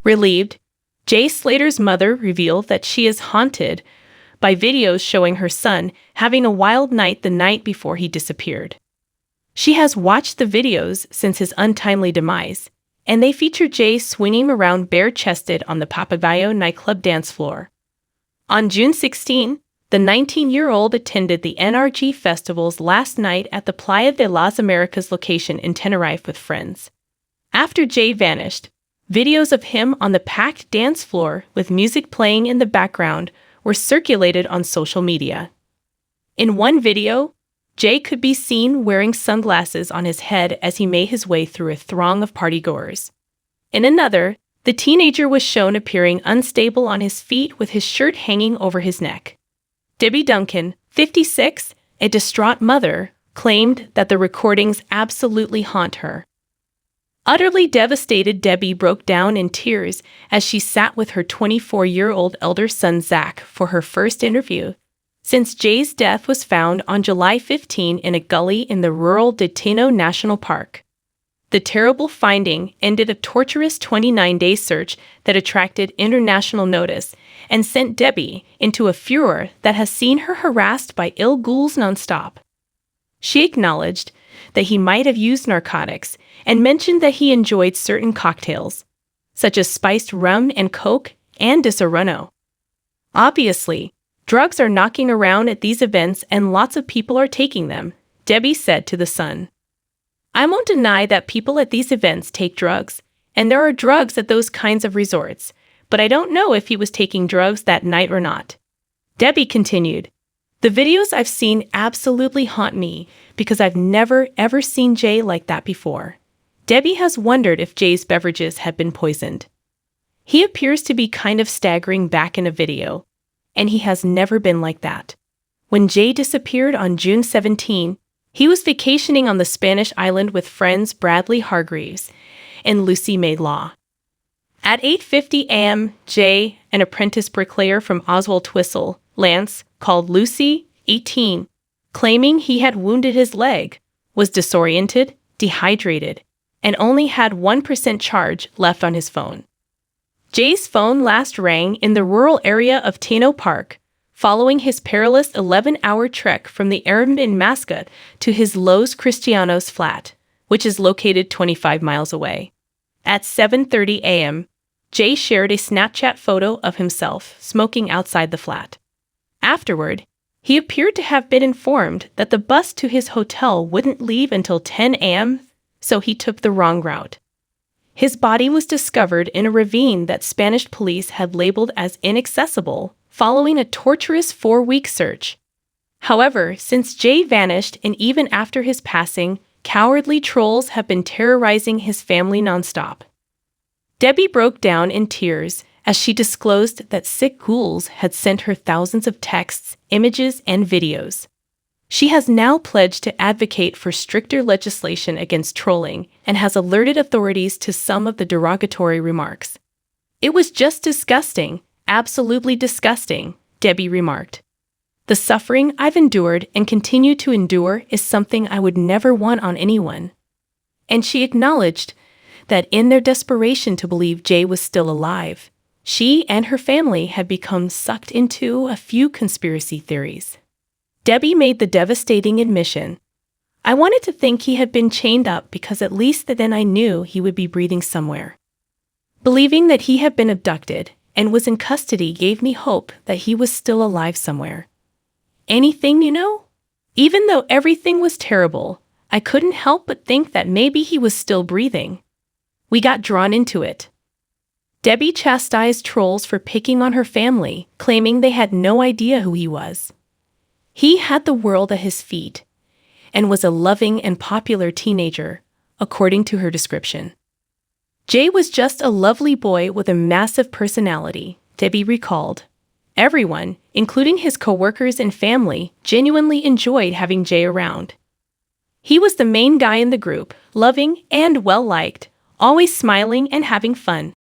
Relieved, Jay Slater's mother revealed that she is haunted by videos showing her son having a wild night the night before he disappeared. She has watched the videos since his untimely demise, and they feature Jay swinging around bare-chested on the Papagayo nightclub dance floor. On June 16, the 19-year-old attended the NRG Festival's last night at the Playa de las Americas location in Tenerife with friends. After Jay vanished, videos of him on the packed dance floor with music playing in the background were circulated on social media. In one video, Jay could be seen wearing sunglasses on his head as he made his way through a throng of partygoers. In another, the teenager was shown appearing unstable on his feet with his shirt hanging over his neck. Debbie Duncan, 56, a distraught mother, claimed that the recordings absolutely haunt her. Utterly devastated, Debbie broke down in tears as she sat with her 24-year-old elder son Zach for her first interview, since Jay's death was found on July 15 in a gully in the rural Destino National Park. The terrible finding ended a torturous 29-day search that attracted international notice and sent Debbie into a furor that has seen her harassed by ill ghouls nonstop. She acknowledged that he might have used narcotics and mentioned that he enjoyed certain cocktails, such as spiced rum and coke and Disaronno. Obviously, drugs are knocking around at these events and lots of people are taking them, Debbie said to The Sun. I won't deny that people at these events take drugs, and there are drugs at those kinds of resorts, but I don't know if he was taking drugs that night or not. Debbie continued, the videos I've seen absolutely haunt me because I've never ever seen Jay like that before. Debbie has wondered if Jay's beverages had been poisoned. He appears to be kind of staggering back in a video, and he has never been like that. When Jay disappeared on June 17, he was vacationing on the Spanish island with friends Bradley Hargreaves and Lucy May Law. At 8:50 a.m., Jay, an apprentice bricklayer from Oswald Twistle, Lance, called Lucy, 18, claiming he had wounded his leg, was disoriented, dehydrated, and only had 1% charge left on his phone. Jay's phone last rang in the rural area of Teno Park, following his perilous 11-hour trek from the Erin in Mascot to his Los Cristianos flat, which is located 25 miles away. At 7:30 a.m., Jay shared a Snapchat photo of himself smoking outside the flat. Afterward, he appeared to have been informed that the bus to his hotel wouldn't leave until 10 a.m., so he took the wrong route. His body was discovered in a ravine that Spanish police had labeled as inaccessible following a torturous 4-week search. However, since Jay vanished and even after his passing, cowardly trolls have been terrorizing his family nonstop. Debbie broke down in tears as she disclosed that sick ghouls had sent her thousands of texts, images, and videos. She has now pledged to advocate for stricter legislation against trolling and has alerted authorities to some of the derogatory remarks. It was just disgusting, absolutely disgusting, Debbie remarked. The suffering I've endured and continue to endure is something I would never want on anyone. And she acknowledged that in their desperation to believe Jay was still alive, she and her family had become sucked into a few conspiracy theories. Debbie made the devastating admission, I wanted to think he had been chained up because at least then I knew he would be breathing somewhere. Believing that he had been abducted and was in custody gave me hope that he was still alive somewhere. Anything, you know? Even though everything was terrible, I couldn't help but think that maybe he was still breathing. We got drawn into it. Debbie chastised trolls for picking on her family, claiming they had no idea who he was. He had the world at his feet and was a loving and popular teenager, according to her description. Jay was just a lovely boy with a massive personality, Debbie recalled. Everyone, including his coworkers and family, genuinely enjoyed having Jay around. He was the main guy in the group, loving and well-liked, always smiling and having fun.